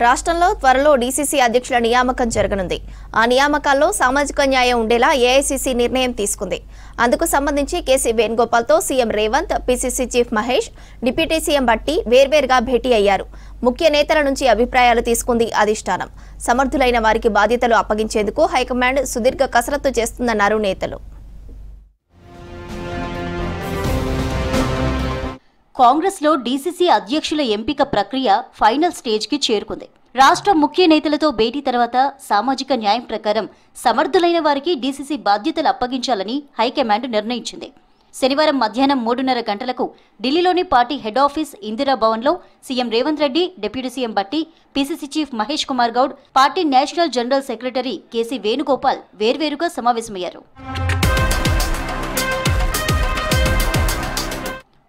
రాష్ట్రంలో త్వరలో డీసీసీ అధ్యక్షుల నియామకం జరగనుంది. ఆ నియామకాల్లో సామాజిక న్యాయం ఉండేలా ఏఐసీసీ నిర్ణయం తీసుకుంది. అందుకు సంబంధించి కేసీ వేణుగోపాల్తో CM Revanth, PCC chief Mahesh, deputy CM Bhatti వేర్వేరుగా భేటీ అయ్యారు. ముఖ్య నేతల నుంచి అభిప్రాయాలు తీసుకుంది అధిష్టానం. సమర్థులైన వారికి బాధ్యతలు అప్పగించేందుకు హైకమాండ్ సుదీర్ఘ కసరత్తు చేస్తుందన్నారు నేతలు. కాంగ్రెస్లో డీసీసీ అధ్యక్షుల ఎంపిక ప్రక్రియ ఫైనల్ స్టేజ్కి చేరుకుంది. రాష్ట్ర ముఖ్య నేతలతో భేటీ తర్వాత సామాజిక న్యాయం ప్రకారం సమర్థులైన వారికి డీసీసీ బాధ్యతలు అప్పగించాలని హైకమాండ్ నిర్ణయించింది. శనివారం మధ్యాహ్నం 3:30 గంటలకు ఢిల్లీలోని పార్టీ హెడ్ ఆఫీస్ ఇందిరా భవన్లో CM Revanth Reddy, deputy CM Bhatti, PCC chief Mahesh Kumar Goud, party national general secretary KC Venugopal వేర్వేరుగా సమావేశమయ్యారు.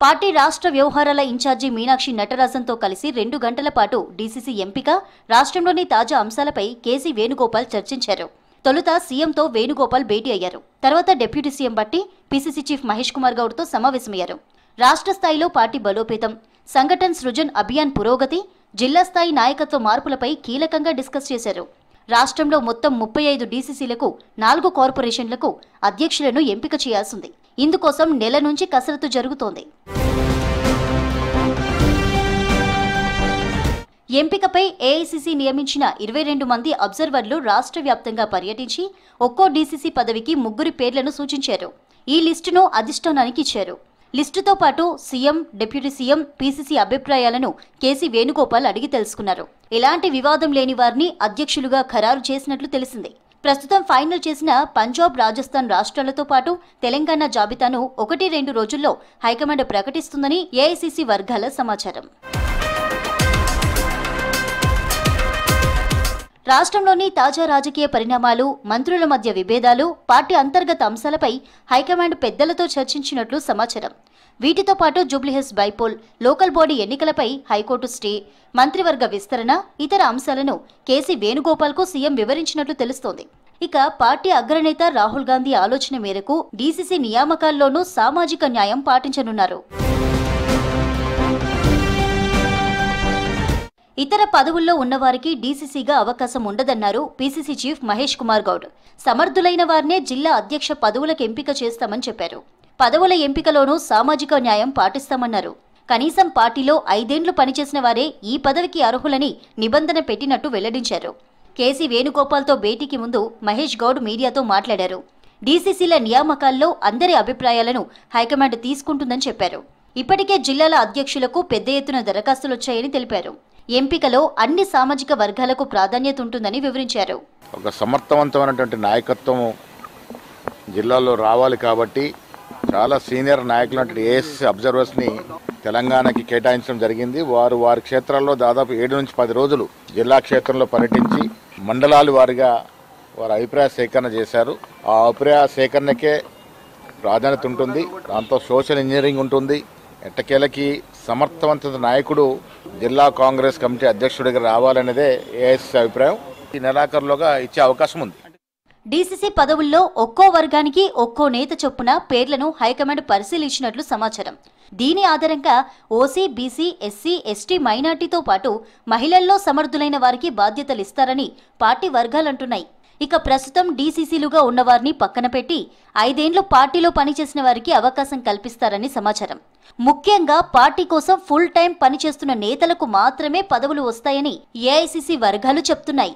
పార్టీ రాష్ట్ర వ్యవహారాల ఇన్ఛార్జి మీనాక్షి నటరాజన్తో కలిసి 2 గంటల పాటు డీసీసీ ఎంపిక, రాష్ట్రంలోని తాజా అంశాలపై కేసీ వేణుగోపాల్ చర్చించారు. తొలుత సీఎంతో వేణుగోపాల్ భేటీ అయ్యారు. తర్వాత deputy CM Bhatti, PCC chief Mahesh Kumar గౌడ్తో సమావేశమయ్యారు. రాష్ట్ర స్థాయిలో పార్టీ బలోపేతం, సంఘటన్ సృజన్ అభియాన్ పురోగతి, జిల్లా స్థాయి నాయకత్వ మార్పులపై కీలకంగా డిస్కస్ చేశారు. రాష్ట్రంలో మొత్తం 35 డీసీసీలకు, 4 కార్పొరేషన్లకు అధ్యక్షులను ఎంపిక చేయాల్సింది. ఇందుకోసం నెల నుంచి కసరత్తు జరుగుతోంది. ఎంపికపై ఏఐసీసీ నియమించిన 22 మంది అబ్జర్వర్లు రాష్ట్ర వ్యాప్తంగా పర్యటించి ఒక్కో డీసీసీ పదవికి 3 పేర్లను సూచించారు. ఈ లిస్టును అధిష్టానానికి ఇచ్చారు. లిస్టుతో పాటు సీఎం, డిప్యూటీ సీఎం, పీసీసీ అభిప్రాయాలను కేసీ వేణుగోపాల్ అడిగి తెలుసుకున్నారు. ఎలాంటి వివాదం లేని వారిని అధ్యక్షులుగా ఖరారు చేసినట్లు తెలిసింది. ప్రస్తుతం ఫైనల్ చేసిన పంజాబ్, రాజస్థాన్ రాష్ట్రాలతో పాటు తెలంగాణ జాబితాను 1-2 రోజుల్లో హైకమాండ్ ప్రకటిస్తుందని ఏఐసీసీ వర్గాల సమాచారం. రాష్ట్రంలోని తాజా రాజకీయ పరిణామాలు, మంత్రుల మధ్య విభేదాలు, పార్టీ అంతర్గత అంశాలపై హైకమాండ్ పెద్దలతో చర్చించినట్లు సమాచారం. వీటితో పాటు జూబ్లీహిల్స్ బైపోల్, లోకల్ బాడీ ఎన్నికలపై హైకోర్టు స్టే, మంత్రివర్గ విస్తరణ, ఇతర అంశాలను కేసీ వేణుగోపాల్కు సీఎం వివరించినట్లు తెలుస్తోంది. ఇక పార్టీ అగ్రనేత రాహుల్ గాంధీ ఆలోచన మేరకు డీసీసీ నియామకాల్లోనూ సామాజిక న్యాయం పాటించనున్నారు. ఇతర పదవుల్లో ఉన్నవారికి డీసీసీగా అవకాశం ఉండదన్నారు పీసీసీ చీఫ్ మహేష్ కుమార్ గౌడ్. సమర్థులైన వారినే జిల్లా అధ్యక్ష పదవులకు ఎంపిక చేస్తామని చెప్పారు. పదవుల ఎంపికలోనూ సామాజిక న్యాయం పాటిస్తామన్నారు. కనీసం పార్టీలో 5 ఏళ్లు పనిచేసిన వారే ఈ పదవికి అర్హులని నిబంధన పెట్టినట్టు వెల్లడించారు. కేసీ వేణుగోపాల్తో భేటీకి ముందు మహేష్ గౌడ్ మీడియాతో మాట్లాడారు. డీసీసీల నియామకాల్లో అందరి అభిప్రాయాలను హైకమాండ్ తీసుకుంటుందని చెప్పారు. ఇప్పటికే జిల్లాల అధ్యక్షులకు పెద్ద ఎత్తున దరఖాస్తులొచ్చాయని తెలిపారు. ఎంపికలో అన్ని సామాజిక వర్గాలకు ప్రాధాన్యత ఉంటుందని వివరించారు. ఒక సమర్థవంతమైనటువంటి నాయకత్వం జిల్లాలో రావాలి కాబట్టి చాలా సీనియర్ నాయకులు ఏఎస్సీ అబ్జర్వర్స్ని తెలంగాణకి కేటాయించడం జరిగింది. వారి క్షేత్రాల్లో దాదాపు 7 నుంచి 10 రోజులు జిల్లా క్షేత్రంలో పర్యటించి మండలాల వారిగా వారి అభిప్రాయ సేకరణ చేశారు. ఆ అభిప్రాయ సేకరణకే ప్రాధాన్యత ఉంటుంది. దాంతో సోషల్ ఇంజనీరింగ్ ఉంటుంది. ఎట్టకేలకి సమర్థవంత నాయకుడు జిల్లా కాంగ్రెస్ కమిటీ అధ్యక్షుడిగా రావాలనేదే ఏఐసీసీ అభిప్రాయం. ఈ నెలాఖరులోగా ఇచ్చే అవకాశం ఉంది. డీసీసీ పదవుల్లో ఒక్కో వర్గానికి ఒక్కో నేత చొప్పున పేర్లను హైకమాండ్ పరిశీలించినట్లు సమాచారం. దీని ఆధారంగా ఓసీ, బీసీ, ఎస్సీ, ఎస్టీ, మైనార్టీతో పాటు మహిళల్లో సమర్థులైన వారికి బాధ్యతలు ఇస్తారని పార్టీ వర్గాలంటున్నాయి. ఇక ప్రస్తుతం డీసీసీలుగా ఉన్నవారిని పక్కన పెట్టి 5 ఏళ్లు పార్టీలో పనిచేసిన వారికి అవకాశం కల్పిస్తారని సమాచారం. ముఖ్యంగా పార్టీ కోసం ఫుల్ టైం పనిచేస్తున్న నేతలకు మాత్రమే పదవులు వస్తాయని ఏఐసీసీ వర్గాలు చెప్తున్నాయి.